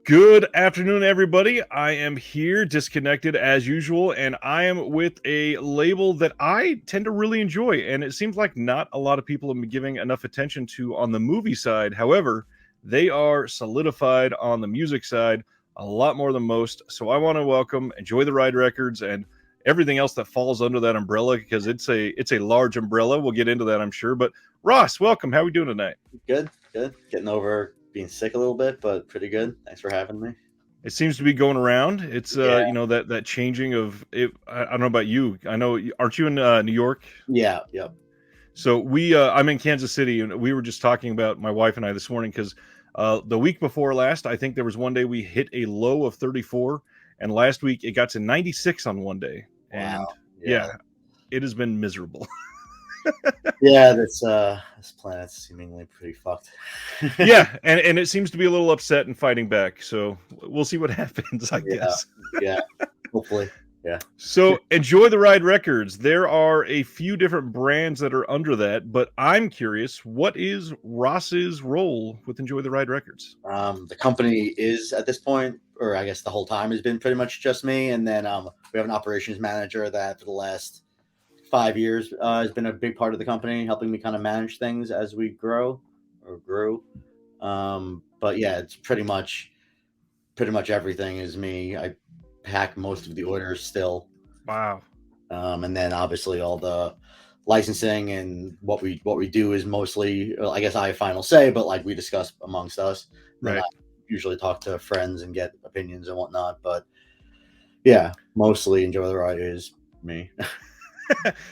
Good afternoon, everybody. I am here, disconnected as usual, and I am with a label that I tend to really enjoy. And it seems like not a lot of people have been giving enough attention to on the movie side. However, they are solidified on the music side a lot more than most. So I want to welcome Enjoy the Ride Records and everything else that falls under that umbrella because it's a large umbrella. We'll get into that, I'm sure. But Ross, welcome. How are we doing tonight? Good. Getting over being sick a little bit, but pretty good. Thanks for having me. It seems to be going around. It's Yeah. that changing of it. I don't know about you. I know, aren't you in New York? Yeah. Yep. So I'm in Kansas City, and we were just talking about my wife and I this morning because the week before last, I think there was one day we hit a low of 34, and last week it got to 96 on one day. Wow. And Yeah. it has been miserable. Yeah. This planet's seemingly pretty fucked. Yeah, and it seems to be a little upset and fighting back. So we'll see what happens, I guess. Yeah. Hopefully. Yeah. So Enjoy the Ride Records. There are a few different brands that are under that, but I'm curious, what is Ross's role with Enjoy the Ride Records? The company is at this point, or I guess the whole time, has been pretty much just me, and then we have an operations manager that for the last 5 years has been a big part of the company, helping me kind of manage things as we grew. But yeah, it's pretty much everything is me. I pack most of the orders still. Wow. And then obviously all the licensing and what we do is mostly, I guess I have final say, but like we discuss amongst us. Then Right. I usually talk to friends and get opinions and whatnot. But yeah, mostly Enjoy the Ride is me.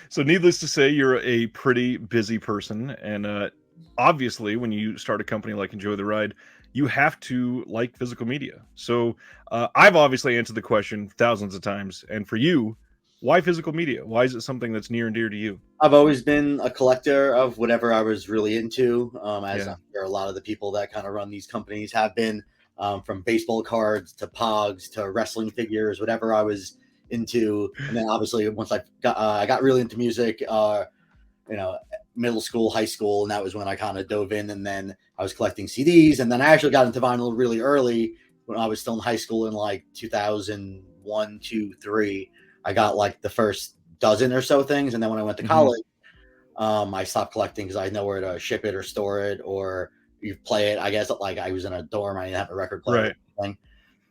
So needless to say, you're a pretty busy person, and obviously when you start a company like Enjoy the Ride, you have to like physical media. So I've obviously answered the question thousands of times, and for you, why physical media? Why is it something that's near and dear to you? I've always been a collector of whatever I was really into, as Yeah. I'm sure a lot of the people that kind of run these companies have been, from baseball cards to pogs to wrestling figures, whatever I was into. And then obviously once I got really into music, middle school, high school, and that was when I kind of dove in. And then I was collecting CDs, and then I actually got into vinyl really early when I was still in high school in like 2001, 2, 3. I got like the first dozen or so things, and then when I went to college, I stopped collecting because I had nowhere to ship it or store it or you play it. I guess like I was in a dorm, I didn't have a record player. Right. Or anything.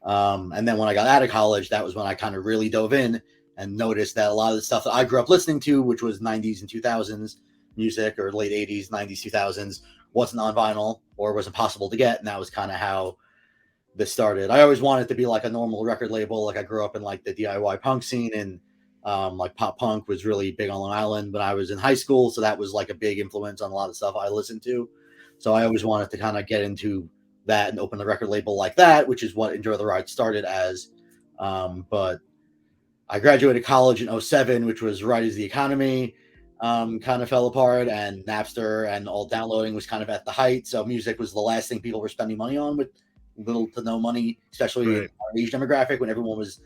And then when I got out of college, that was when I kind of really dove in and noticed that a lot of the stuff that I grew up listening to, which was 90s and 2000s music or late 80s, 90s, 2000s, wasn't on vinyl or was impossible to get. And that was kind of how this started. I always wanted to be like a normal record label. Like I grew up in like the DIY punk scene, and like pop punk was really big on Long Island when I was in high school. So that was like a big influence on a lot of stuff I listened to. So I always wanted to kind of get into that and open the record label like that, which is what Enjoy the Ride started as. But I graduated college in 07, which was right as the economy kind of fell apart, and Napster and all downloading was kind of at the height. So music was the last thing people were spending money on, with little to no money, especially in our age demographic when everyone was,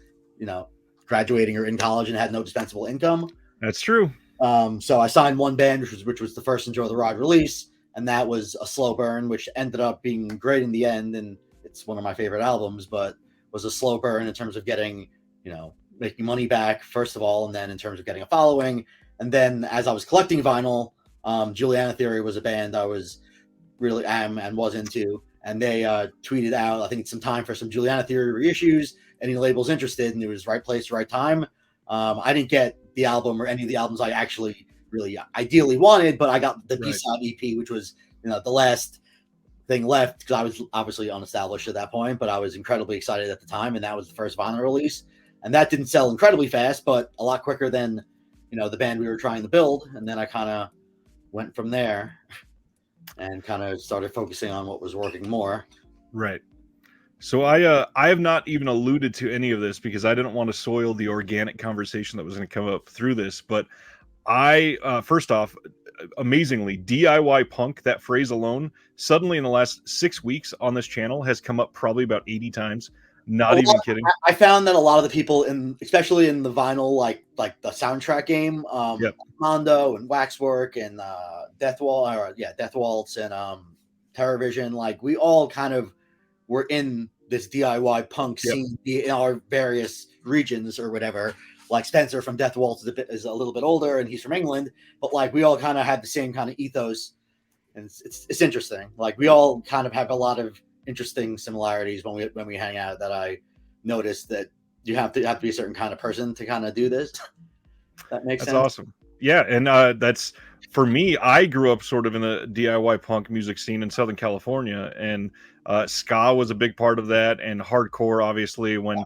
graduating or in college and had no dispensable income. That's true. So I signed one band, which was the first Enjoy the Ride release, and that was a slow burn, which ended up being great in the end, and it's one of my favorite albums, but was a slow burn in terms of getting, making money back, first of all, and then in terms of getting a following. And then as I was collecting vinyl, Juliana Theory was a band I was really am and was into, and they tweeted out, I think it's some time for some Juliana Theory reissues. Any labels interested? And it was right place, right time. I didn't get the album or any of the albums I actually really ideally wanted, but I got the B-side EP, which was the last thing left because I was obviously unestablished at that point, but I was incredibly excited at the time, and that was the first vinyl release. And that didn't sell incredibly fast, but a lot quicker than the band we were trying to build. And then I kind of went from there and kind of started focusing on what was working more. Right. So I have not even alluded to any of this because I didn't want to soil the organic conversation that was going to come up through this. But I first off, amazingly, DIY punk, that phrase alone, suddenly in the last 6 weeks on this channel has come up probably about 80 times. Not even kidding. I found that a lot of the people especially in the vinyl, like the soundtrack game, Mondo and Waxwork and Death Waltz and TerrorVision, like we all kind of were in this DIY punk Yep. scene in our various regions or whatever. Like Spencer from Death Waltz is a little bit older, and he's from England, but like we all kind of have the same kind of ethos, and it's interesting. Like we all kind of have a lot of interesting similarities when we hang out. That I noticed that you have to be a certain kind of person to kind of do this. That makes That's sense. awesome. Yeah, and that's for me. I grew up sort of in the DIY punk music scene in Southern California, and ska was a big part of that, and hardcore, obviously, when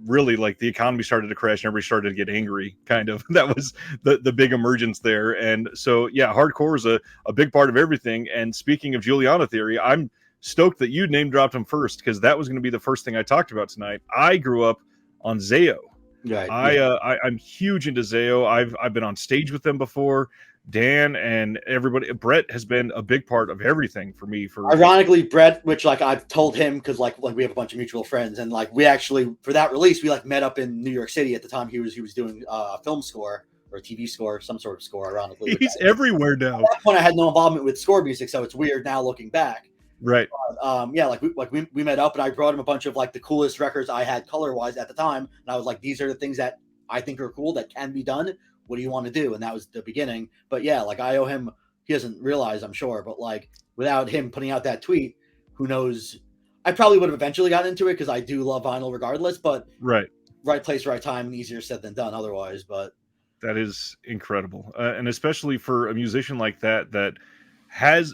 really like the economy started to crash and everybody started to get angry. Kind of that was the big emergence there, and so yeah, hardcore is a big part of everything. And speaking of Juliana Theory, I'm stoked that you name dropped him first because that was going to be the first thing I talked about tonight. I grew up on Zayo. Right. Yeah. I'm huge into Zayo. I've been on stage with them before. Dan and everybody, Brett has been a big part of everything for me. For Ironically, Brett, which like I've told him because like we have a bunch of mutual friends, and like we actually for that release we like met up in New York City at the time. He was doing a film score or a TV score, some sort of score. Ironically, he's everywhere now. At that point, I had no involvement with score music, so it's weird now looking back. Right. Yeah, like we met up, and I brought him a bunch of like the coolest records I had color wise at the time, and I was like, these are the things that I think are cool that can be done. What do you want to do? And that was the beginning. But yeah, like I owe him. He doesn't realize, I'm sure, but like without him putting out that tweet, who knows? I probably would have eventually gotten into it because I do love vinyl regardless. But right place, right time, easier said than done otherwise. But that is incredible, and especially for a musician like that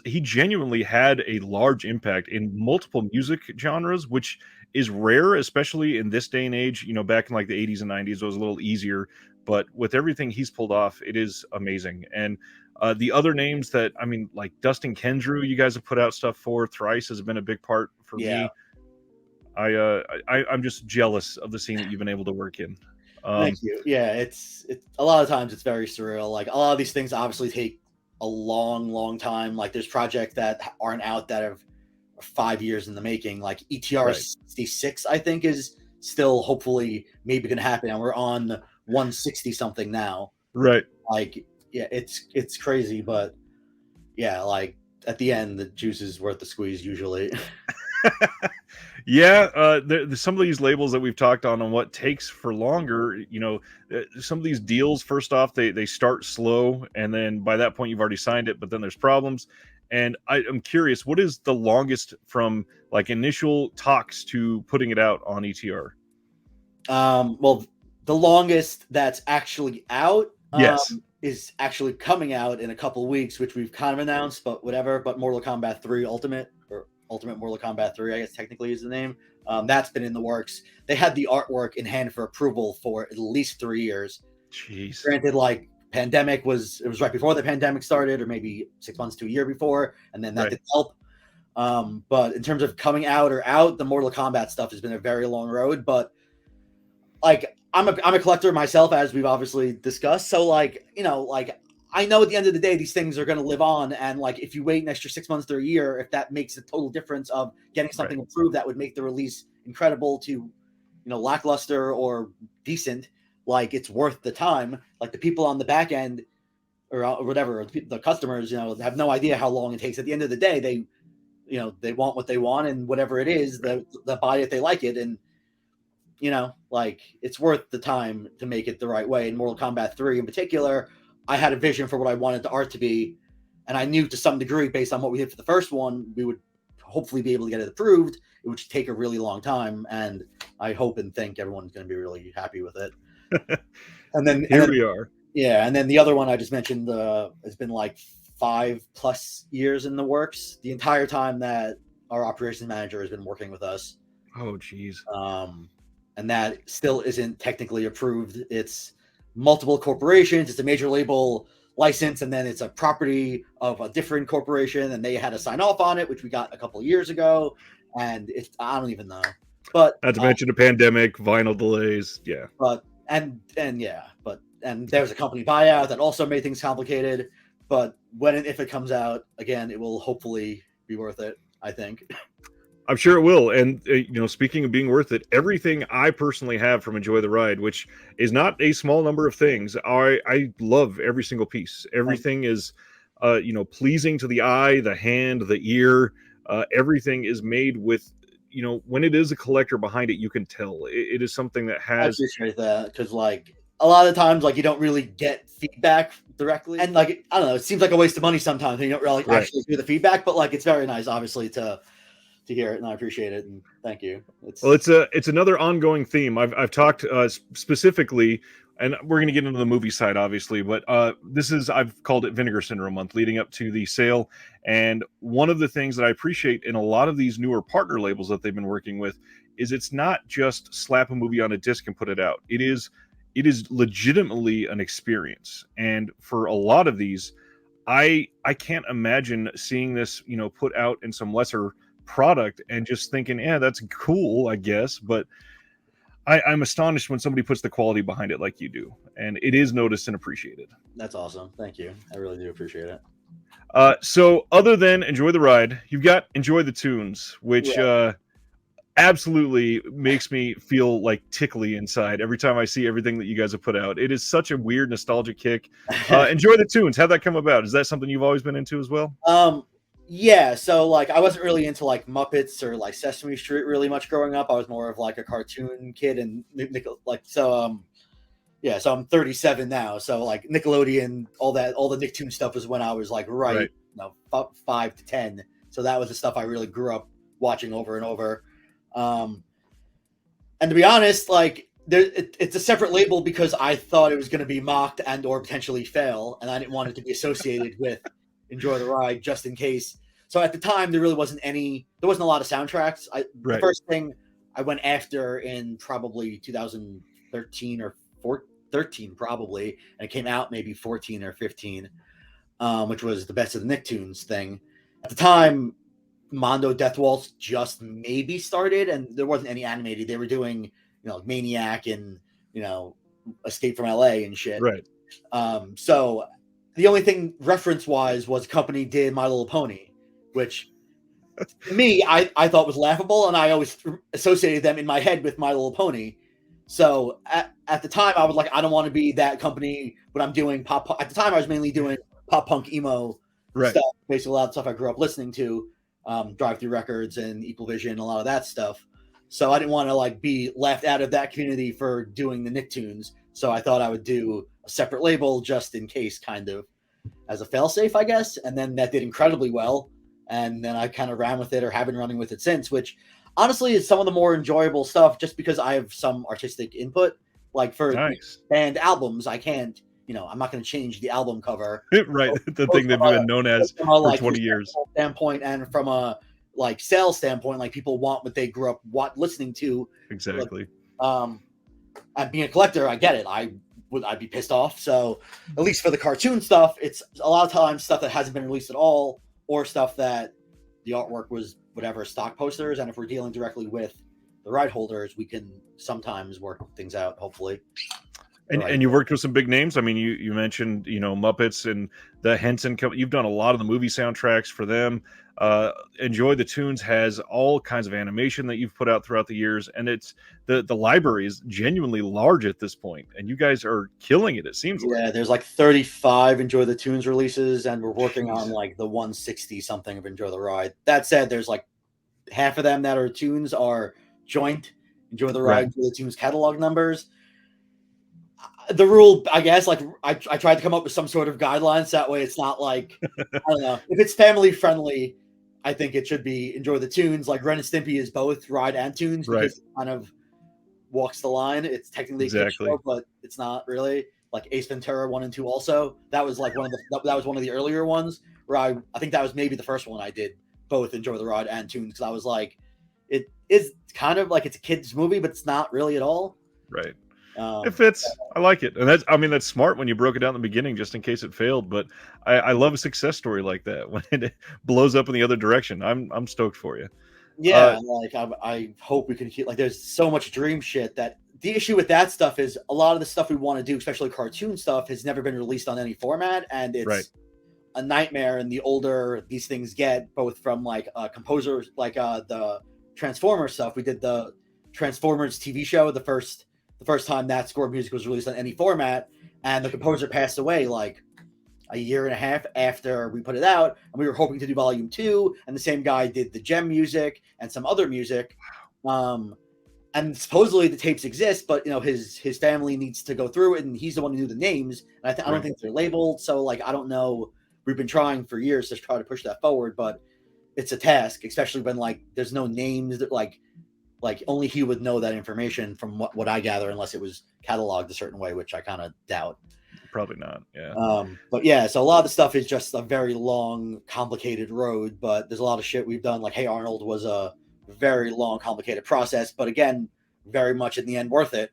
he genuinely had a large impact in multiple music genres, which is rare, especially in this day and age. Back in like the 80s and 90s, it was a little easier, but with everything he's pulled off, it is amazing. And the other names that, I mean, like Dustin Kendrew, you guys have put out stuff for. Thrice has been a big part for me. I'm just jealous of the scene that you've been able to work in. Thank you. Yeah, it's a lot of times it's very surreal. Like a lot of these things obviously take a long time. Like there's projects that aren't out that are 5 years in the making. Like ETR 66, I think, is still hopefully maybe going to happen, and we're on 160 something now. Right. Like yeah, it's crazy, but yeah, like at the end, the juice is worth the squeeze usually. Yeah, some of these labels that we've talked on what takes for longer, some of these deals, first off, they start slow, and then by that point you've already signed it, but then there's problems. And I'm curious, what is the longest from like initial talks to putting it out on ETR? Well, the longest that's actually out yes. Is actually coming out in a couple of weeks, which we've kind of announced, but whatever. But Mortal Kombat 3 Ultimate, or Ultimate Mortal Kombat 3, I guess technically is the name. That's been in the works. They had the artwork in hand for approval for at least 3 years. Jeez. Granted, like pandemic was right before the pandemic started, or maybe 6 months to a year before, and then that didn't help. But in terms of coming out, the Mortal Kombat stuff has been a very long road. But like I'm a collector myself, as we've obviously discussed. So like, like I know at the end of the day, these things are going to live on. And like, if you wait an extra 6 months to a year, if that makes a total difference of getting something approved, that would make the release incredible to, lackluster or decent, like it's worth the time. Like the people on the back end or whatever, the customers, have no idea how long it takes. At the end of the day, they want what they want, and whatever it is, they'll buy it, they like it. And, like it's worth the time to make it the right way. In Mortal Kombat 3 in particular, I had a vision for what I wanted the art to be, and I knew to some degree, based on what we did for the first one, we would hopefully be able to get it approved. It would take a really long time, and I hope and think everyone's going to be really happy with it. And then we are. Yeah, and then the other one I just mentioned has been like 5+ years in the works. The entire time that our operations manager has been working with us. Oh, geez. And that still isn't technically approved. It's multiple corporations. It's a major label license, and then it's a property of a different corporation, and they had to sign off on it, which we got a couple of years ago. And I don't even know. But not to mention a pandemic, vinyl delays. Yeah. And there's a company buyout that also made things complicated. But if it comes out again, it will hopefully be worth it, I think. I'm sure it will. And, speaking of being worth it, everything I personally have from Enjoy the Ride, which is not a small number of things, I love every single piece. Everything is, pleasing to the eye, the hand, the ear. Everything is made with when it is a collector behind it, you can tell it is something that I has. appreciate that because like a lot of times like you don't really get feedback directly, and like I don't know, it seems like a waste of money sometimes. And you don't really Right. actually hear the feedback, but like it's very nice, obviously, to hear it, and I appreciate it, and thank you. Well, it's another ongoing theme. I've talked specifically, and we're going to get into the movie side, obviously, but I've called it Vinegar Syndrome month, leading up to the sale. And one of the things that I appreciate in a lot of these newer partner labels that they've been working with is it's not just slap a movie on a disc and put it out. It is legitimately an experience, and for a lot of these, I can't imagine seeing this, put out in some lesser product and just thinking, yeah, that's cool, I guess. But I'm astonished when somebody puts the quality behind it like you do, and it is noticed and appreciated. That's awesome. Thank you. I really do appreciate it. So other than enjoy the ride, you've got enjoy the tunes, which absolutely makes me feel like tickly inside every time I see everything that you guys have put out. It is such a weird nostalgic kick. Enjoy the tunes. How'd that come about? Is that something you've always been into as well? Yeah, so like I wasn't really into like Muppets or like Sesame Street really much growing up. I was more of like a cartoon kid, and yeah, so I'm 37 now. So like Nickelodeon, all the Nicktoon stuff was when I was like Right. 5 to 10. So that was the stuff I really grew up watching over and over. And to be honest, like it's a separate label because I thought it was going to be mocked and or potentially fail, and I didn't want it to be associated with Enjoy the Ride just in case. So at the time, there wasn't a lot of soundtracks. The Right. first thing I went after in probably 2013 or 13 probably, and it came out maybe 14 or 15, which was the Best of the Nicktoons thing. At the time, Mondo Death Waltz just maybe started, and there wasn't any animated. They were doing, Maniac and, Escape from LA and shit. Right. So the only thing reference wise was company did My Little Pony, which to me, I thought was laughable, and I always associated them in my head with My Little Pony. So at the time, I was like, I don't want to be that company when I'm doing pop. At the time, I was mainly doing pop punk emo stuff, basically a lot of stuff I grew up listening to, Drive Through Records and Equal Vision, a lot of that stuff. So I didn't want to like be left out of that community for doing the Nicktoons. So I thought I would do a separate label just in case, kind of as a failsafe, I guess. And then that did incredibly well. And then I kind of ran with it, or have been running with it since, which honestly is some of the more enjoyable stuff just because I have some artistic input. Like for band albums, I can't, I'm not going to change the album cover. Right. The thing they've been known as for 20 years. Standpoint, and from a like sales standpoint, like people want what they grew up listening to. Exactly. And being a collector, I get it. I'd be pissed off. So at least for the cartoon stuff, it's a lot of times stuff that hasn't been released at all, or stuff that the artwork was whatever stock posters. And if we're dealing directly with the right holders, we can sometimes work things out, hopefully. And you worked with some big names. I mean, you mentioned, Muppets and the Henson Company. You've done a lot of the movie soundtracks for them. Enjoy the Tunes has all kinds of animation that you've put out throughout the years, and it's the library is genuinely large at this point, and you guys are killing it. It seems like. Yeah, there's like 35 Enjoy the Tunes releases, and we're working on like the 160 something of Enjoy the Ride. That said, there's like half of them that are tunes are joint Enjoy the Ride, Enjoy the Tunes catalog numbers. The rule, I guess, like I tried to come up with some sort of guidelines. That way it's not like, I don't know, if it's family friendly, I think it should be Enjoy the Tunes. Like Ren and Stimpy is both Ride and Tunes because it kind of walks the line. It's technically a kid show, but it's not really. Like Ace Ventura 1 and 2 also. That was like one of the earlier ones where I think that was maybe the first one I did both Enjoy the Ride and Tunes, because I was like, it is kind of like it's a kid's movie, but it's not really at all. Right. It fits. I like it. And that's smart when you broke it down in the beginning, just in case it failed. But I love a success story like that when it blows up in the other direction. I'm stoked for you. Yeah. Like I hope we can keep, like, there's so much dream shit that the issue with that stuff is a lot of the stuff we want to do, especially cartoon stuff, has never been released on any format. And it's a nightmare. And the older these things get, both from like composers, like the Transformers stuff, we did the Transformers TV show, the first time that score music was released on any format, and the composer passed away like a year and a half after we put it out, and we were hoping to do volume 2, and the same guy did the gem music and some other music. And supposedly the tapes exist, but his family needs to go through it, and he's the one who knew the names. And I don't think they're labeled, so like I don't know. We've been trying for years to try to push that forward, but it's a task, especially when like there's no names that like only he would know that information from what I gather, unless it was cataloged a certain way, which I kind of doubt. Probably not. Yeah. But yeah, so a lot of the stuff is just a very long, complicated road. But there's a lot of shit we've done. Like Hey Arnold was a very long, complicated process, but again, very much in the end worth it.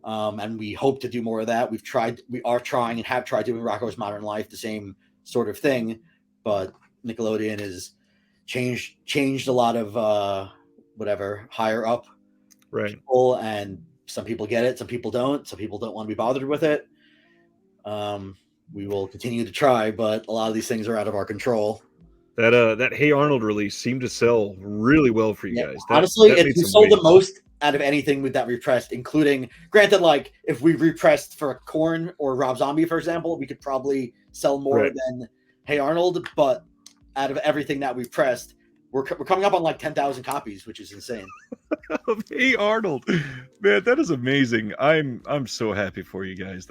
And we hope to do more of that. We are trying and have tried doing Rocko's Modern Life, the same sort of thing, but Nickelodeon has changed a lot of whatever higher up people, and some people get it, some people don't. Some people don't want to be bothered with it. We will continue to try, but a lot of these things are out of our control. That Hey Arnold release seemed to sell really well for you guys. Honestly, we sold the most out of anything with that repressed, including, granted, like if we repressed for Korn or Rob Zombie, for example, we could probably sell more than Hey Arnold. But out of everything that we've pressed, we're coming up on like 10,000 copies, which is insane. Of Hey Arnold, man, that is amazing. I'm so happy for you guys.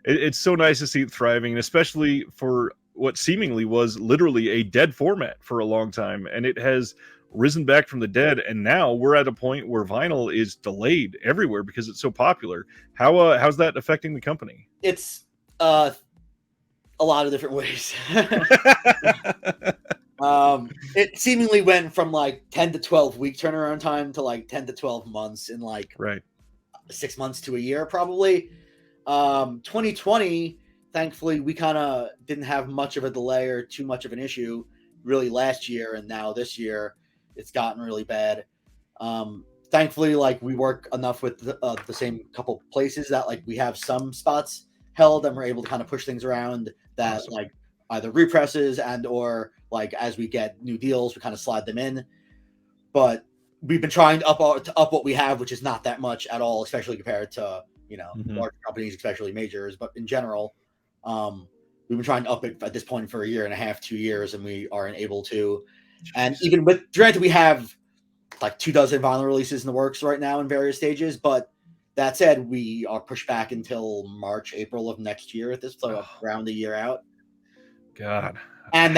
It's so nice to see it thriving, and especially for what seemingly was literally a dead format for a long time, and it has risen back from the dead, and now we're at a point where vinyl is delayed everywhere because it's so popular. How's that affecting the company? It's a lot of different ways. It seemingly went from like 10 to 12 week turnaround time to like 10 to 12 months in like 6 months to a year probably. 2020, thankfully, we kind of didn't have much of a delay or too much of an issue really last year, and now this year it's gotten really bad. Thankfully, like we work enough with the same couple places that like we have some spots held, and we're able to kind of push things around that like either represses and or like as we get new deals, we kind of slide them in. But we've been trying to up what we have, which is not that much at all, especially compared to large companies, especially majors. But in general, we've been trying to up it at this point for a year and a half, 2 years, and we aren't able to. And even with, granted, we have like 24 vinyl releases in the works right now in various stages. But that said, we are pushed back until March, April of next year at this point, around a year out. God. And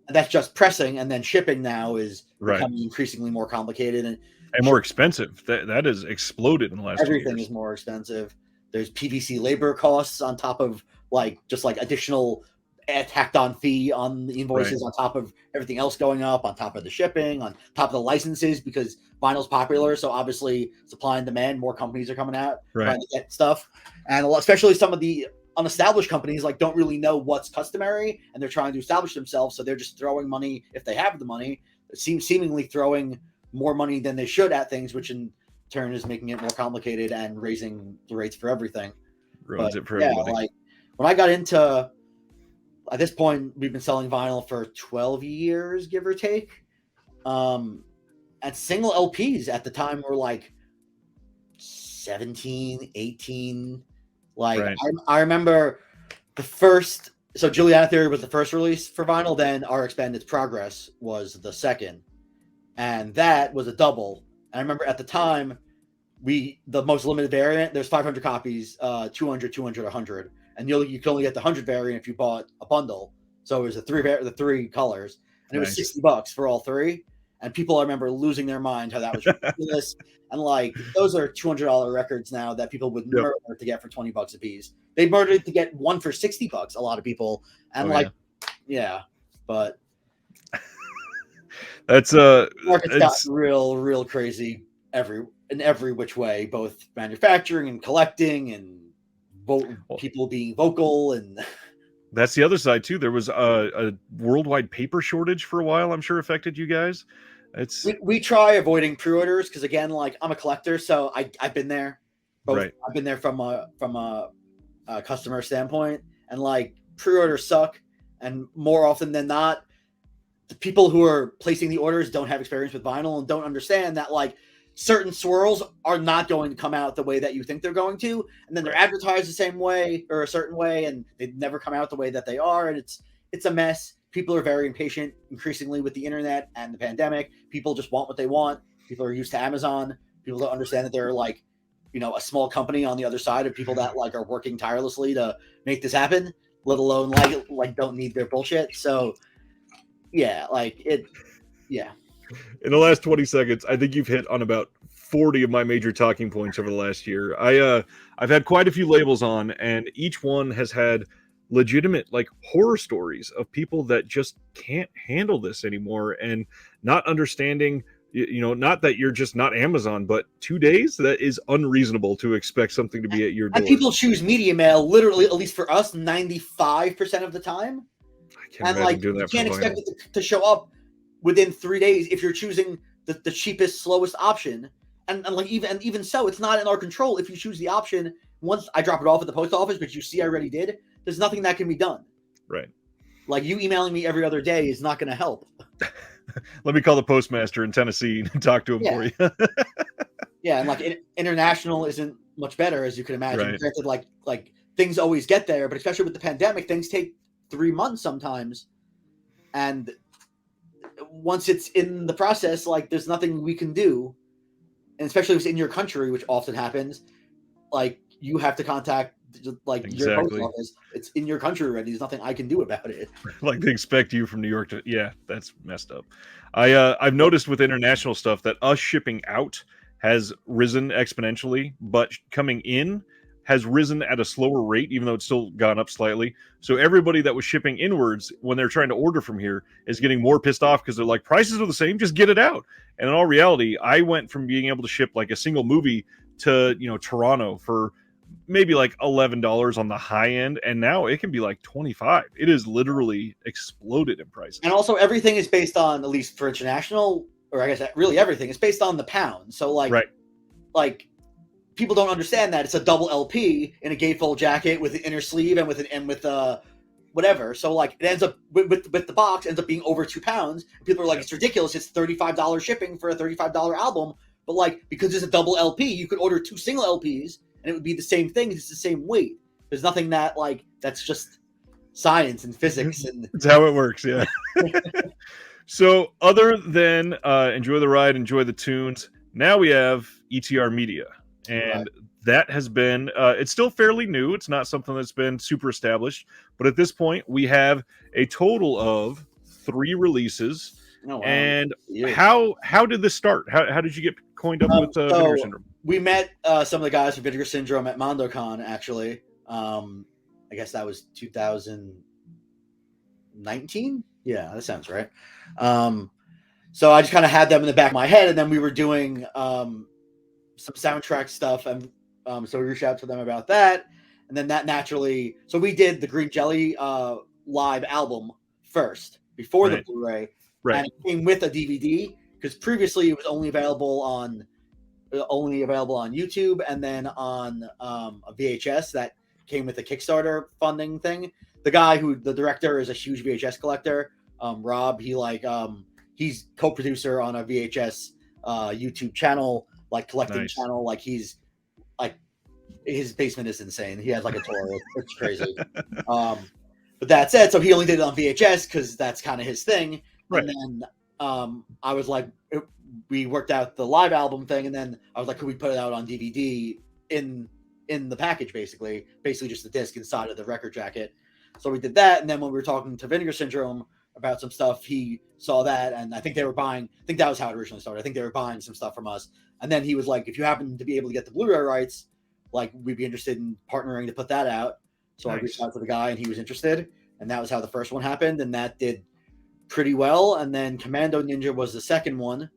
that's just pressing, and then shipping now is becoming increasingly more complicated and more expensive. That has exploded in the last 2 years. Everything is more expensive. There's PVC labor costs on top of like just like additional tacked on fee on the invoices, on top of everything else going up, on top of the shipping, on top of the licenses, because vinyl's popular. So obviously supply and demand, more companies are coming out trying to get stuff. And especially some of the unestablished companies like don't really know what's customary, and they're trying to establish themselves. So they're just throwing money if they have the money. It seems seemingly throwing more money than they should at things, which in turn is making it more complicated and raising the rates for everything. Ruins it for everybody. Like when I got into, at this point, we've been selling vinyl for 12 years, give or take. And single LPs at the time were like 17, 18. Like I remember the first, so Juliana Theory was the first release for vinyl, then RX Bandit's Progress was the second. And that was a double. And I remember at the time, the most limited variant, there's 500 copies, 200, 200, 100. And you can only get the 100 variant if you bought a bundle. So it was the three colors. And it was $60 for all three. And people, I remember losing their mind how that was ridiculous. And like, those are $200 records now that people would murder to get for $20 a piece. They murdered to get one for $60, a lot of people. And but that's market's got real crazy in every which way, both manufacturing and collecting and people being vocal. And that's the other side too. There was a worldwide paper shortage for a while, I'm sure affected you guys. We try avoiding pre-orders because again, like I'm a collector, so I've been there. I've been there from a customer standpoint, and like pre-orders suck, and more often than not, the people who are placing the orders don't have experience with vinyl and don't understand that like certain swirls are not going to come out the way that you think they're going to, and then they're advertised the same way or a certain way, and they never come out the way that they are, and it's a mess. People are very impatient increasingly with the internet and the pandemic. People just want what they want. People are used to Amazon. People don't understand that they're like, a small company on the other side of people that like are working tirelessly to make this happen, let alone like don't need their bullshit. So yeah, yeah. In the last 20 seconds, I think you've hit on about 40 of my major talking points over the last year. I've had quite a few labels on, and each one has had legitimate like horror stories of people that just can't handle this anymore and not understanding, not that you're just not Amazon, but 2 days, that is unreasonable to expect something to be at your door. And people choose media mail literally, at least for us, 95% of the time. I can't imagine doing that. You can't expect it to show up within 3 days if you're choosing the cheapest, slowest option. And even so, it's not in our control if you choose the option. Once I drop it off at the post office, but you see I already did, there's nothing that can be done. Right. Like you emailing me every other day is not going to help. Let me call the postmaster in Tennessee and talk to him for you. Yeah, and like international isn't much better, as you can imagine. Right. Granted, like things always get there, but especially with the pandemic, things take 3 months sometimes. And once it's in the process, like there's nothing we can do. And especially if it's in your country, which often happens, like you have to contact like your post office. It's in your country already. There's nothing I can do about it. Like they expect you from New York to, yeah, that's messed up. I've noticed with international stuff that us shipping out has risen exponentially, but coming in has risen at a slower rate, even though it's still gone up slightly. So everybody that was shipping inwards when they're trying to order from here is getting more pissed off because they're like, prices are the same, just get it out. And in all reality, I went from being able to ship like a single movie to, Toronto for maybe like $11 on the high end, and now it can be like $25. It is literally exploded in prices. And also everything is based on, at least for international, or I guess really everything is based on the pound. So like people don't understand that it's a double LP in a gatefold jacket with an inner sleeve and with whatever. So like it ends up with the box ends up being over 2 pounds. People are like, it's ridiculous. It's $35 shipping for a $35 album. But like, because it's a double LP, you could order 2 single LPs and it would be the same thing. It's the same weight. There's nothing that like, that's just science and physics. And it's how it works. Yeah. So other than enjoy the ride, enjoy the tunes, now we have ETR Media. And that has been, it's still fairly new. It's not something that's been super established. But at this point, we have a total of 3 releases. Oh, wow. And how did this start? How did you get coined up with Vinegar Syndrome? We met some of the guys from Vinegar Syndrome at MondoCon, actually. I guess that was 2019. Yeah, that sounds right. So I just kind of had them in the back of my head, and then we were doing some soundtrack stuff, and so we reached out to them about that, and then that naturally. So we did the Green Jelly live album first before the Blu-ray, and it came with a DVD because previously it was only available on YouTube, and then on a VHS that came with a Kickstarter funding thing. The director is a huge VHS collector. Rob, he's co-producer on a VHS YouTube channel, like collecting channel. Like he's like, his basement is insane. He has like a tour. It's crazy. But that said, so he only did it on VHS because that's kind of his thing. Right. And then I was like, we worked out the live album thing, and then I was like, could we put it out on DVD in the package, basically just the disc inside of the record jacket. So we did that, and then when we were talking to Vinegar Syndrome about some stuff, he saw that, and I think they were buying. I think that was how it originally started. I think they were buying some stuff from us, and then he was like, "If you happen to be able to get the Blu-ray rights, like we'd be interested in partnering to put that out." So I reached out to the guy, and he was interested, and that was how the first one happened, and that did pretty well. And then Commando Ninja was the second one,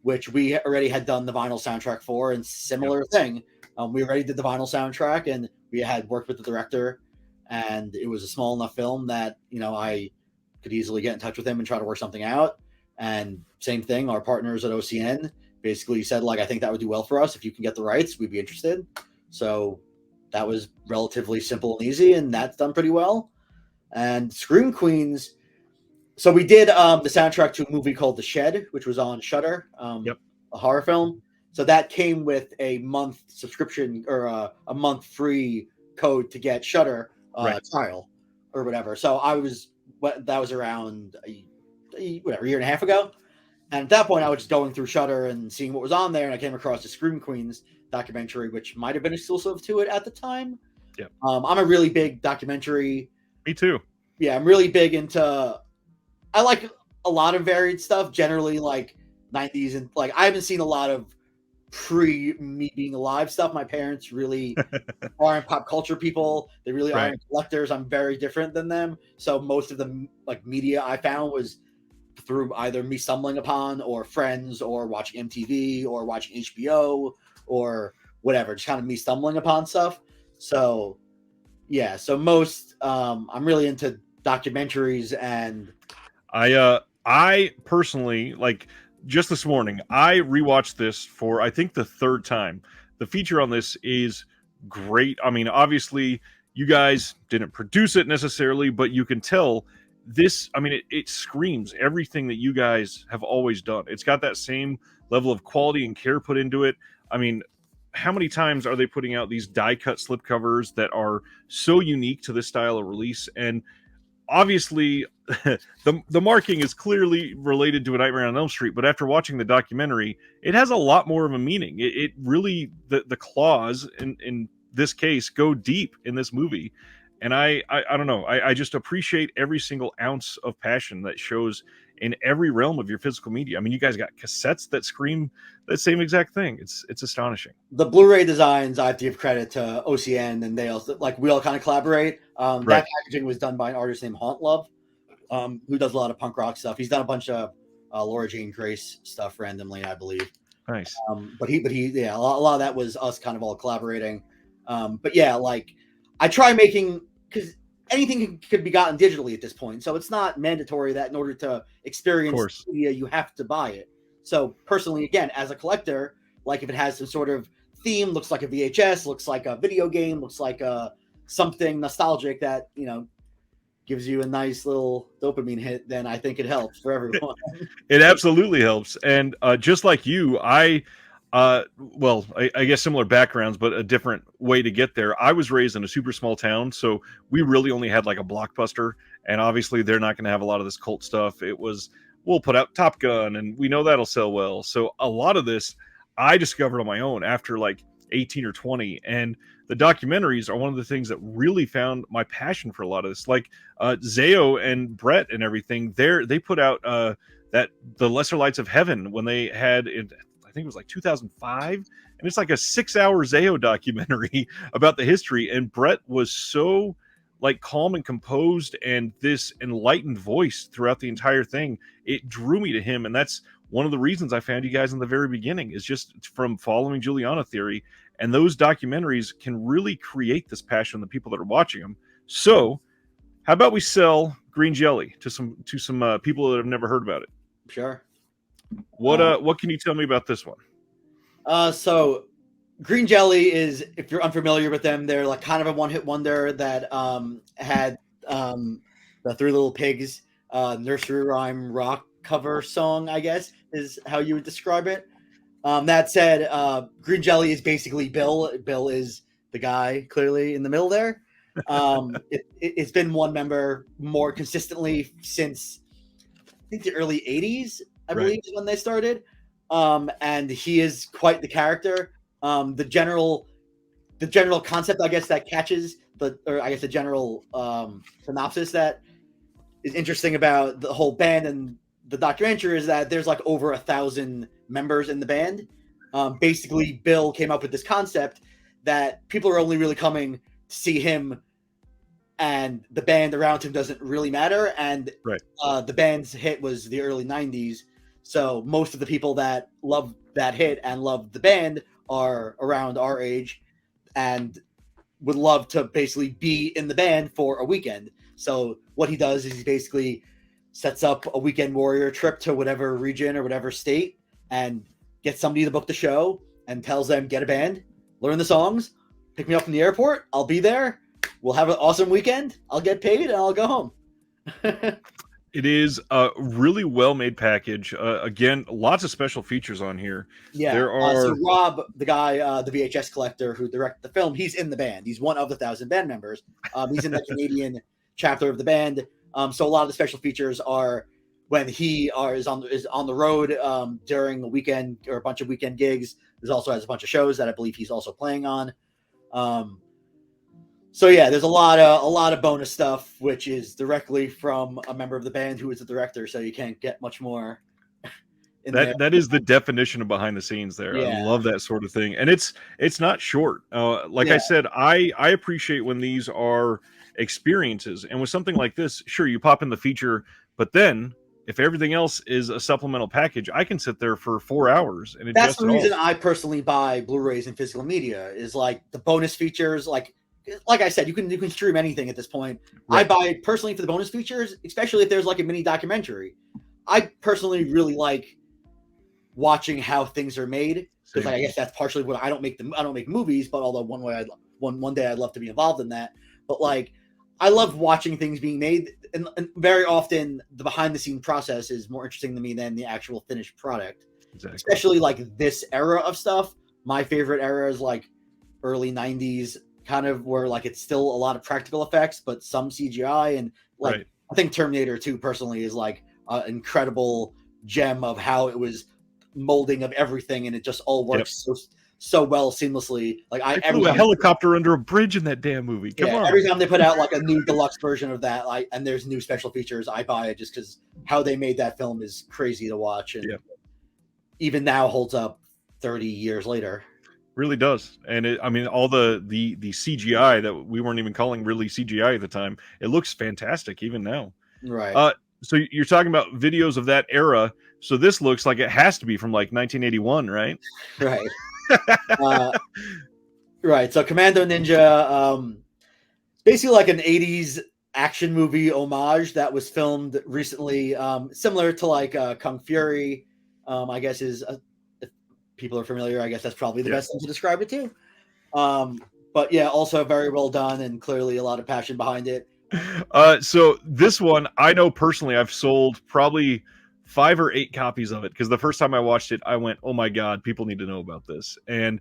which we already had done the vinyl soundtrack for, and similar thing. We already did the vinyl soundtrack, and we had worked with the director. And it was a small enough film that, I could easily get in touch with him and try to work something out. And same thing, our partners at OCN basically said, like, I think that would do well for us. If you can get the rights, we'd be interested. So that was relatively simple and easy, and that's done pretty well. And Scream Queens. So we did the soundtrack to a movie called The Shed, which was on Shudder, a horror film. So that came with a month subscription or a month free code to get Shutter trial or whatever. So that was around whatever, a year and a half ago. And at that point, I was just going through Shutter and seeing what was on there, and I came across the Scream Queens documentary, which might have been exclusive to it at the time. Yeah. I'm a really big documentary. Me too. Yeah, I'm really big into. I like a lot of varied stuff. Generally, like 90s, and like I haven't seen a lot of pre me being alive stuff. My parents really aren't pop culture people. They really aren't collectors. I'm very different than them. So most of the like media I found was through either me stumbling upon or friends or watching MTV or watching HBO or whatever, just kind of me stumbling upon stuff. So yeah, so most I'm really into documentaries, and I personally, like, just this morning I rewatched this for I think the third time. The feature on this is great. I mean, obviously you guys didn't produce it necessarily, but you can tell this, I mean, it screams everything that you guys have always done. It's got that same level of quality and care put into it. I mean, how many times are they putting out these die cut slipcovers that are so unique to this style of release? And obviously the marking is clearly related to A Nightmare on Elm Street, but after watching the documentary, it has a lot more of a meaning. It really, the claws in this case go deep in this movie. And I don't know. I just appreciate every single ounce of passion that shows in every realm of your physical media. I mean, you guys got cassettes that scream that same exact thing. It's astonishing. The Blu-ray designs, I have to give credit to OCN, and they also, like, we all kind of collaborate. That packaging was done by an artist named Haunt Love, who does a lot of punk rock stuff. He's done a bunch of Laura Jean Grace stuff randomly, I believe. Nice. But he, yeah, a lot of that was us kind of all collaborating. But yeah, like I try making, because anything could be gotten digitally at this point, so it's not mandatory that in order to experience media you have to buy it. So personally, again, as a collector, like if it has some sort of theme, looks like a VHS, looks like a video game, looks like a something nostalgic that, you know, gives you a nice little dopamine hit, then I think it helps for everyone. It absolutely helps. And just like you, well, I guess similar backgrounds, but a different way to get there. I was raised in a super small town, so we really only had like a Blockbuster, and obviously they're not going to have a lot of this cult stuff. It was, we'll put out Top Gun, and we know that'll sell well. So a lot of this I discovered on my own after like 18 or 20, and the documentaries are one of the things that really found my passion for a lot of this. Like Zayo and Brett and everything, they put out that The Lesser Lights of Heaven when they had it. I think it was like 2005, and it's like a 6-hour Zayo documentary about the history. And Brett was so like calm and composed and this enlightened voice throughout the entire thing. It drew me to him, and that's one of the reasons I found you guys in the very beginning, is just from following Juliana Theory. And those documentaries can really create this passion in the people that are watching them. So how about we sell Green Jelly to some people that have never heard about it? Sure. What can you tell me about this one? So Green Jelly is, if you're unfamiliar with them, they're like kind of a one-hit wonder that had the Three Little Pigs nursery rhyme rock cover song, I guess is how you would describe it. That said, Green Jelly is basically Bill. Bill is the guy clearly in the middle there. It's been one member more consistently since I think the early 80s, I believe, is when they started. And he is quite the character. The general concept, I guess, that catches the general synopsis that is interesting about the whole band and the documentary is that there's like over 1,000 members in the band. Basically, Bill came up with this concept that people are only really coming to see him, and the band around him doesn't really matter. And the band's hit was the early 90s. So most of the people that love that hit and love the band are around our age and would love to basically be in the band for a weekend. So what he does is he basically sets up a weekend warrior trip to whatever region or whatever state and gets somebody to book the show and tells them, get a band, learn the songs, pick me up from the airport. I'll be there. We'll have an awesome weekend. I'll get paid and I'll go home. It is a really well-made package. Again, lots of special features on here. Yeah. There So are Rob, the guy, the VHS collector who directed the film, he's in the band. He's one of the 1,000 band members. He's in the Canadian chapter of the band. So a lot of the special features are when is on the road during a weekend or a bunch of weekend gigs. There's also has a bunch of shows that I believe he's also playing on. So yeah, there's a lot of bonus stuff, which is directly from a member of the band who is the director. So you can't get much more in there. that is the definition of behind the scenes there. I Yeah, love that sort of thing. And it's not short. Like I yeah. said, I appreciate when these are experiences. And with something like this, sure, you pop in the feature, but then if everything else is a supplemental package, I can sit there for 4 hours and That's ingest the it reason all. I personally buy Blu-rays and physical media is like the bonus features. Like I said, you can stream anything at this point. I Right. buy it personally for the bonus features, especially if there's like a mini documentary. I personally really like watching how things are made because Same. I guess that's partially what I don't make movies, but although one day I'd love to be involved in that. But like I love watching things being made, and very often the behind the scene process is more interesting to me than the actual finished product. Exactly. Especially like this era of stuff. My favorite era is like early 90s, kind of where like it's still a lot of practical effects, but some CGI. And like Right. I think Terminator 2 personally is like an incredible gem of how it was molding of everything, and it just all works so well seamlessly. Like They flew a helicopter under a bridge in that damn movie. Come on. every time they put out like a new deluxe version of that, like, and there's new special features, I buy it just because how they made that film is crazy to watch, and even now holds up 30 years later. Really does. And I mean, all the CGI that we weren't even calling really CGI at the time, it looks fantastic even now. Right. So you're talking about videos of that era. So this looks like it has to be from like 1981, right? Right. Right. So Commando Ninja, basically like an 80s action movie homage that was filmed recently, similar to like Kung Fury. I guess if people are familiar, I guess that's probably the best thing to describe it to. But yeah, also very well done and clearly a lot of passion behind it. So this one, I know personally, I've sold probably 5 or 8 copies of it because the first time I watched it, I went, "Oh my god, people need to know about this." And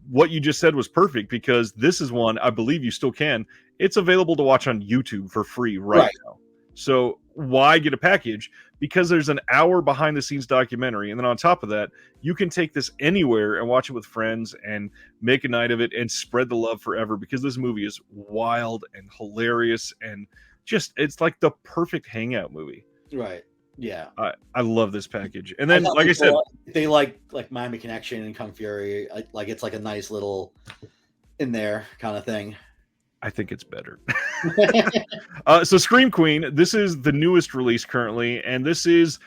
what you just said was perfect because this is one I believe you still can. It's available to watch on YouTube for free right now. So why get a package? Because there's an hour behind the scenes documentary, and then on top of that, you can take this anywhere and watch it with friends and make a night of it and spread the love forever. Because this movie is wild and hilarious and just it's like the perfect hangout movie. Right. Yeah. I love this package. And then, like I said, they like Miami Connection and Kung Fury. Like it's like a nice little in there kind of thing. I think it's better. So Scream Queen, this is the newest release currently, and this is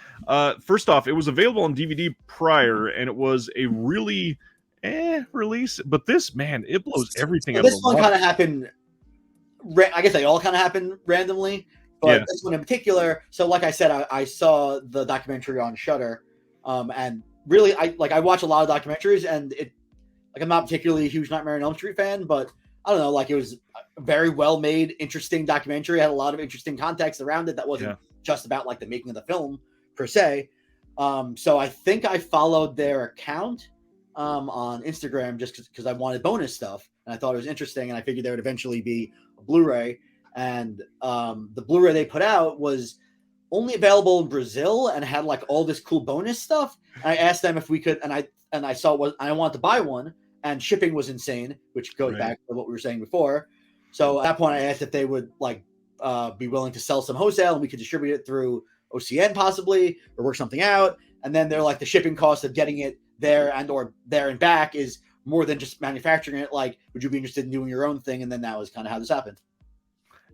first off, it was available on DVD prior, and it was a really release. But this, man, it blows everything out of the This one kind of happened. I guess they all kind of happened randomly, but this one in particular. So, like I said, I saw the documentary on Shudder, and really, I watch a lot of documentaries, and I'm not particularly a huge Nightmare on Elm Street fan, but I don't know, like it was a very well made, interesting documentary. It had a lot of interesting context around it that wasn't just about like the making of the film per se. So I think I followed their account on Instagram just because I wanted bonus stuff and I thought it was interesting, and I figured there would eventually be a Blu-ray. And the Blu-ray they put out was only available in Brazil and had like all this cool bonus stuff. And I asked them if we could, and I saw what I wanted to buy one. And shipping was insane, which goes back to what we were saying before. So at that point, I asked if they would be willing to sell some wholesale and we could distribute it through OCN possibly or work something out. And then they're like, the shipping cost of getting it there or there and back is more than just manufacturing it. Like, would you be interested in doing your own thing? And then that was kind of how this happened.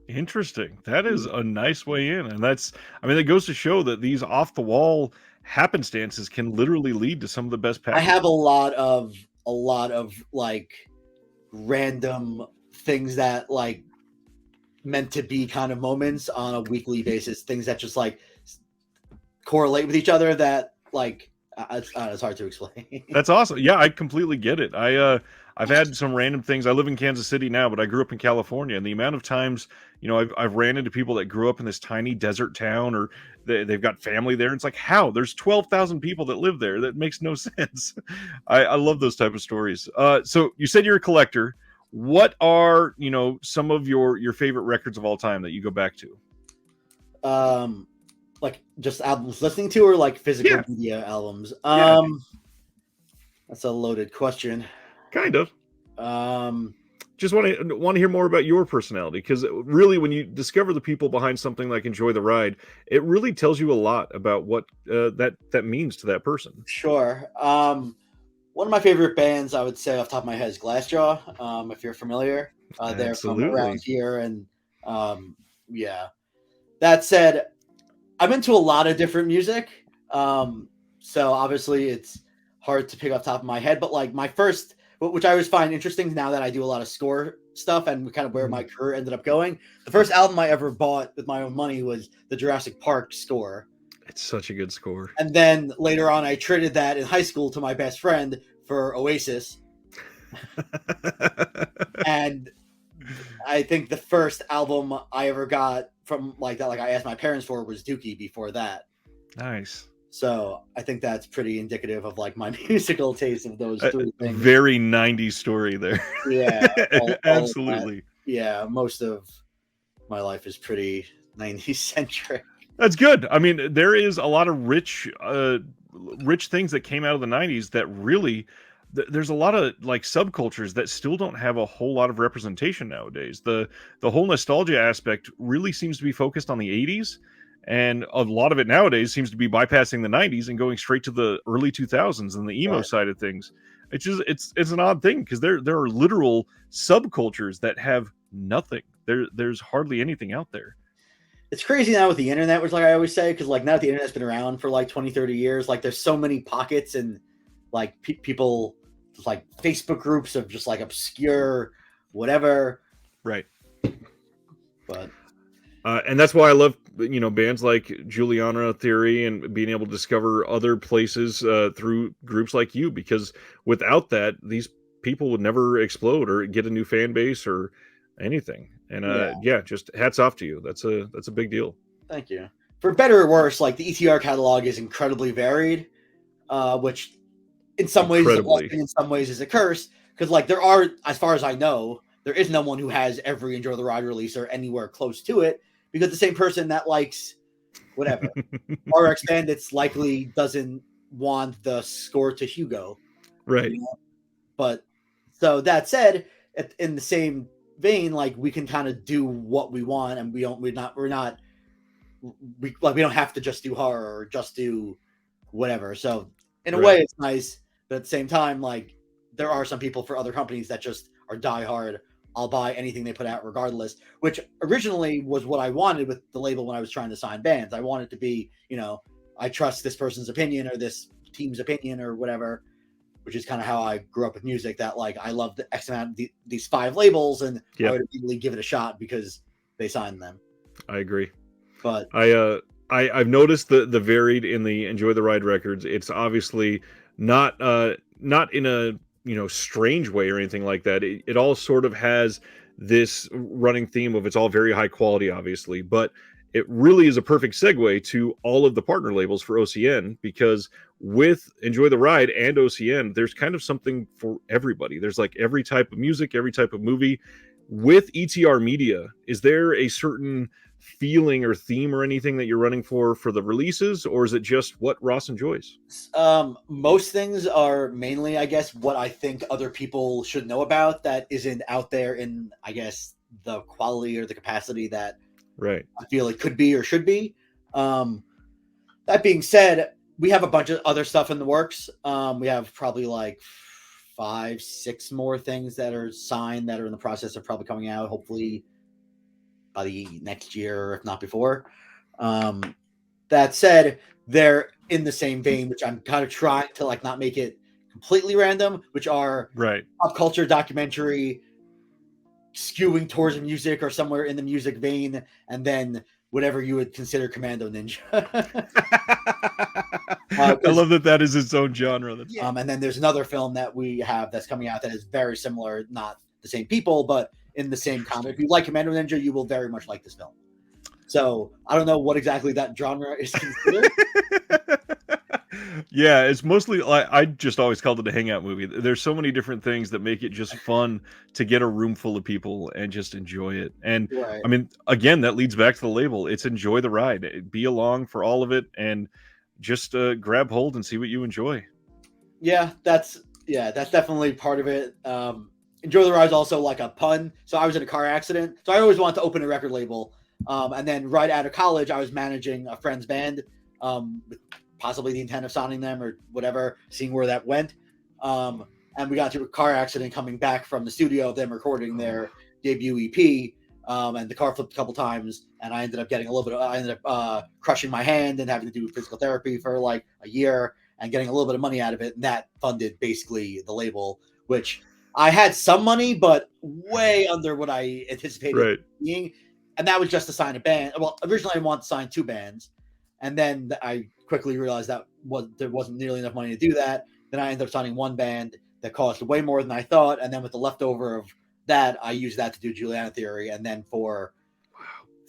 Interesting. That is a nice way in. And that goes to show that these off the wall happenstances can literally lead to some of the best packages. I have a lot of like random things that like meant to be kind of moments on a weekly basis, things that just like correlate with each other that like It's hard to explain. That's awesome. Yeah, I completely get it. I've had some random things. I live in Kansas City now, but I grew up in California, and the amount of times, I've ran into people that grew up in this tiny desert town, or they've got family there. It's like, how? There's 12,000 people that live there. That makes no sense. I love those type of stories. So you said you're a collector. What are, some of your favorite records of all time that you go back to? Like just albums listening to, or like physical Yeah. media albums? Yeah. That's a loaded question. Kind of. Um, Just want to hear more about your personality, because really, when you discover the people behind something like Enjoy the Ride, it really tells you a lot about what that means to that person. sure. One of my favorite bands, I would say off the top of my head, is Glassjaw. If you're familiar, they're from around Absolutely. here, and yeah. That said, I'm into a lot of different music. So obviously it's hard to pick off the top of my head, but like my first, which I always find interesting now that I do a lot of score stuff and kind of where my career ended up going. The first album I ever bought with my own money was the Jurassic Park score. It's such a good score. And then later on, I traded that in high school to my best friend for Oasis. And I think the first album I ever got from like that, like I asked my parents for, was Dookie before that. Nice. So I think that's pretty indicative of like my musical taste of those three things. Very 90s story there. Yeah, all Absolutely. Yeah, most of my life is pretty 90s centric. That's good. I mean, there is a lot of rich things that came out of the 90s that really there's a lot of like subcultures that still don't have a whole lot of representation nowadays. The whole nostalgia aspect really seems to be focused on the 80s, and a lot of it nowadays seems to be bypassing the 90s and going straight to the early 2000s and the emo side of things. It's just it's an odd thing, because there are literal subcultures that have nothing. There's hardly anything out there. It's crazy now with the internet, which like I always say, because like now that the internet's been around for like 20, 30 years, like there's so many pockets and like people, like Facebook groups of just like obscure whatever. Right. But and that's why I love bands like Juliana Theory and being able to discover other places through groups like you, because without that, these people would never explode or get a new fan base or anything. And yeah, just hats off to you. That's a big deal. Thank you. For better or worse, like the ETR catalog is incredibly varied, which in some ways is a blessing, in some ways is a curse, because like there are, as far as I know, there is no one who has every Enjoy the Ride release or anywhere close to it, because the same person that likes whatever RX Bandits likely doesn't want the score to Hugo, right? But so that said, in the same vein, like we can kind of do what we want, and we don't have to just do horror or just do whatever. So in a way, it's nice, but at the same time, like there are some people for other companies that just are diehard. I'll buy anything they put out regardless, which originally was what I wanted with the label when I was trying to sign bands. I wanted to be, I trust this person's opinion or this team's opinion or whatever, which is kind of how I grew up with music, that like I love the X amount of these 5 labels, and I would immediately give it a shot because they signed them. I agree. But I've noticed the varied in the Enjoy the Ride records. It's obviously not in a strange way or anything like that. It all sort of has this running theme of it's all very high quality, obviously, but it really is a perfect segue to all of the partner labels for OCN, because with Enjoy the Ride and OCN, there's kind of something for everybody. There's like every type of music, every type of movie. With ETR Media, is there a certain feeling or theme or anything that you're running for the releases, or is it just what Ross enjoys? Most things are mainly, I guess, what I think other people should know about that isn't out there in, I guess, the quality or the capacity that I feel it could be or should be. That being said, we have a bunch of other stuff in the works. We have probably like 5, 6 more things that are signed that are in the process of probably coming out, hopefully by the next year, if not before. That said, they're in the same vein, which I'm kind of trying to like not make it completely random, which are pop culture, documentary, skewing towards music or somewhere in the music vein, and then whatever you would consider Commando Ninja. I love that is its own genre. And then there's another film that we have that's coming out that is very similar, not the same people, but in the same comic. If you like Commando Ninja, you will very much like this film. So I don't know what exactly that genre is considered. Yeah, it's mostly I just always called it a hangout movie. There's so many different things that make it just fun to get a room full of people and just enjoy it. And Right. I mean, again, that leads back to the label. It's enjoy the ride. Be along for all of it and just grab hold and see what you enjoy. Yeah, that's definitely part of it. Enjoy the ride is also like a pun. So I was in a car accident. So I always wanted to open a record label. And then right out of college, I was managing a friend's band, with possibly the intent of signing them or whatever, seeing where that went. And we got into a car accident coming back from the studio of them recording their debut EP. And the car flipped a couple times, and I ended up crushing my hand and having to do physical therapy for like a year and getting a little bit of money out of it. And that funded basically the label, which I had some money, but way under what I anticipated being. And that was just to sign a band. Well, originally I wanted to sign 2 bands. And then I quickly realized that there wasn't nearly enough money to do that. Then I ended up signing 1 band that cost way more than I thought. And then with the leftover of that, I used that to do Juliana Theory. And then for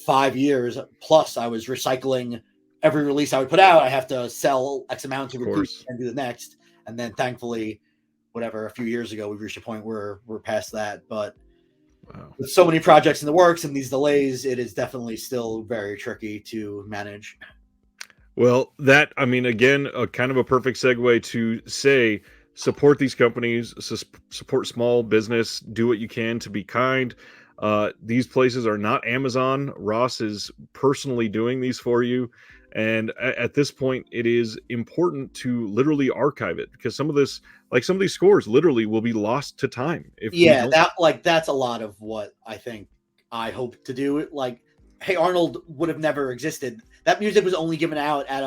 5 years plus, I was recycling every release I would put out. I have to sell X amount to recoup and do the next. And then thankfully, a few years ago, we reached a point where we're past that. But with so many projects in the works and these delays, it is definitely still very tricky to manage. Well, I mean, again, a kind of a perfect segue to say, support these companies, support small business, do what you can to be kind. These places are not Amazon. Ross is personally doing these for you. And at this point, it is important to literally archive it, because some of these scores literally will be lost to time. That's a lot of what I hope to do. Like, Hey Arnold would have never existed. That music was only given out at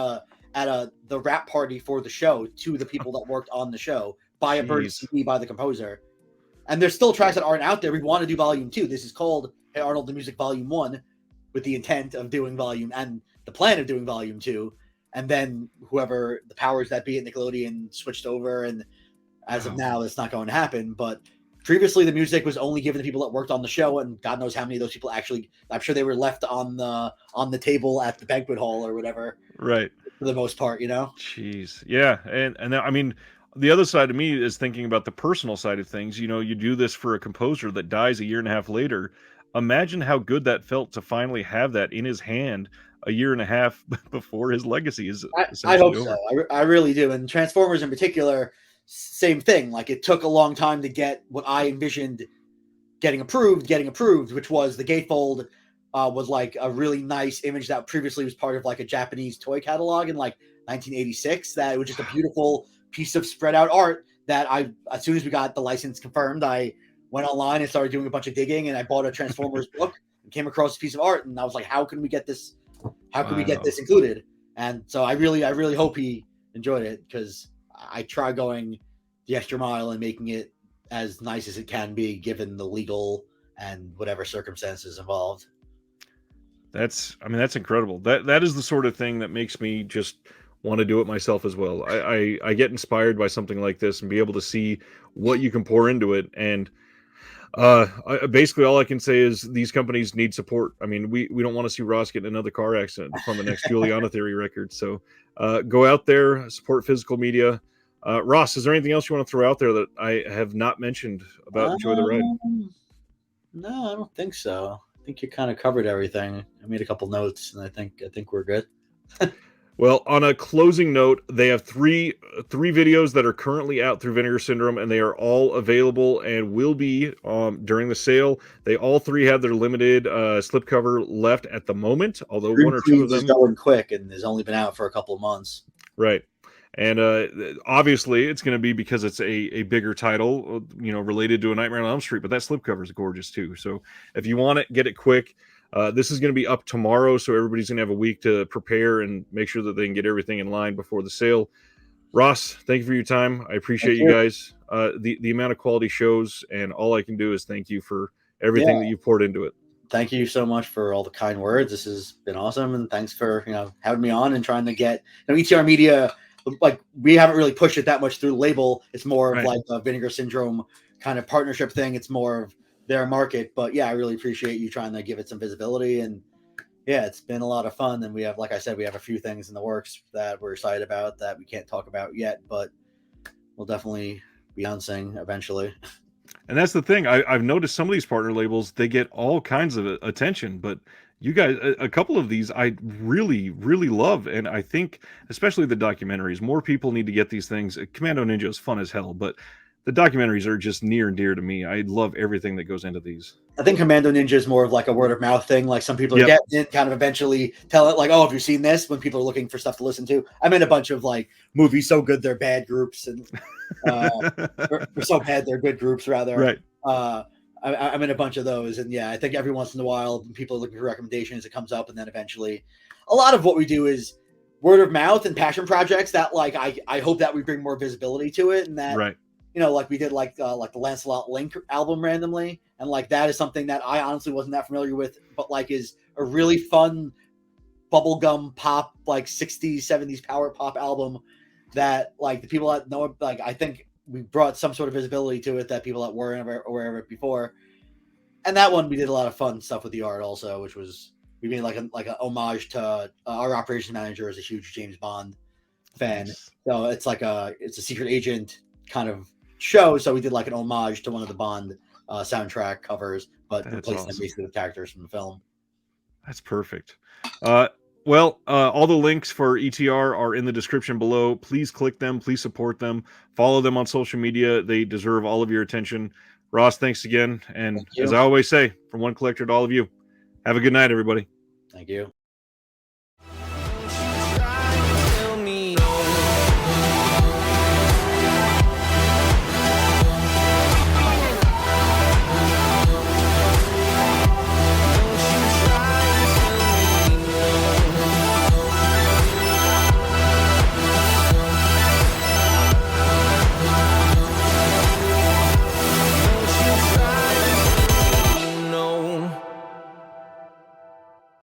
the rap party for the show to the people that worked on the show by a bird CD by the composer. And there's still tracks that aren't out there. We want to do volume 2. This is called Hey Arnold, the Music Volume 1, with the intent of doing volume and the plan of doing volume 2. And then whoever the powers that be at Nickelodeon switched over. And as of now, it's not going to happen. But previously, the music was only given to people that worked on the show, and God knows how many of those people actually. I'm sure they were left on the table at the banquet hall or whatever. Right. For the most part, Jeez, yeah, and I mean, the other side of me is thinking about the personal side of things. You do this for a composer that dies a year and a half later. Imagine how good that felt to finally have that in his hand a year and a half before his legacy is I hope over. So. I really do. And Transformers in particular, same thing. Like, it took a long time to get what I envisioned getting approved, which was the gatefold was like a really nice image that previously was part of like a Japanese toy catalog in like 1986. That it was just a beautiful piece of spread out art that as soon as we got the license confirmed, I went online and started doing a bunch of digging, and I bought a Transformers book and came across a piece of art, and I was like, how can we get this? How can we get this included? And so I really hope he enjoyed it, because I try going the extra mile and making it as nice as it can be, given the legal and whatever circumstances involved. That's incredible. That is the sort of thing that makes me just want to do it myself as well. I get inspired by something like this and be able to see what you can pour into it. And basically all I can say is these companies need support. I mean, we don't want to see Ross get in another car accident from the next Juliana Theory record. So go out there, support physical media. Ross, is there anything else you want to throw out there that I have not mentioned about Enjoy the Ride? No, I don't think so. I think you kind of covered everything. I made a couple notes, and I think we're good. Well, on a closing note, they have three videos that are currently out through Vinegar Syndrome, and they are all available and will be during the sale. They all 3 have their limited slipcover left at the moment, although one or two of them is going quick and has only been out for a couple of months. Right. And obviously, it's going to be because it's a bigger title, related to A Nightmare on Elm Street. But that slipcover is gorgeous too. So if you want it, get it quick. This is going to be up tomorrow, so everybody's going to have a week to prepare and make sure that they can get everything in line before the sale. Ross, thank you for your time. I appreciate you guys. The amount of quality shows, and all I can do is thank you for everything that you poured into it. thank you so much for all the kind words. This has been awesome, and thanks for having me on and trying to get ETR Media. Like, we haven't really pushed it that much through the label. It's more of Right. like a Vinegar Syndrome kind of partnership thing. It's more of their market. But yeah, I really appreciate you trying to give it some visibility. And yeah, it's been a lot of fun. And we have, like I said, we have a few things in the works that we're excited about that we can't talk about yet, but we'll definitely be announcing eventually. And that's the thing. I've noticed some of these partner labels, they get all kinds of attention, but you guys, a couple of these I really, really love. And I think, especially the documentaries, more people need to get these things. Commando Ninja is fun as hell, but the documentaries are just near and dear to me. I love everything that goes into these. I think Commando Ninja is more of like a word of mouth thing. Like, some people are Yep. getting it, kind of eventually tell it, like, oh, have you seen this? When people are looking for stuff to listen to. I'm in a bunch of like movies so good they're bad groups, and they're so bad they're good groups, rather. Right. I'm in a bunch of those, and yeah, I think every once in a while when people are looking for recommendations, it comes up, and then eventually, a lot of what we do is word of mouth and passion projects that, like, I hope that we bring more visibility to it, and that Right. like we did like the Lancelot Link album randomly, and like that is something that I honestly wasn't that familiar with, but like is a really fun bubblegum pop, like 60s 70s power pop album that, like, the people that know it, like, I think we brought some sort of visibility to it that people that weren't aware of it before. And that one we did a lot of fun stuff with the art also, which was, we made like a homage to our operations manager is a huge James Bond fan. Nice. So it's like it's a secret agent kind of show. So we did like an homage to one of the Bond soundtrack covers, but That's replaced them awesome. basically with characters from the film. That's perfect. All the links for ETR are in the description below. Please click them. Please support them. Follow them on social media. They deserve all of your attention. Ross, thanks again. And Thank as you. I always say, from one collector to all of you, have a good night, everybody. Thank you.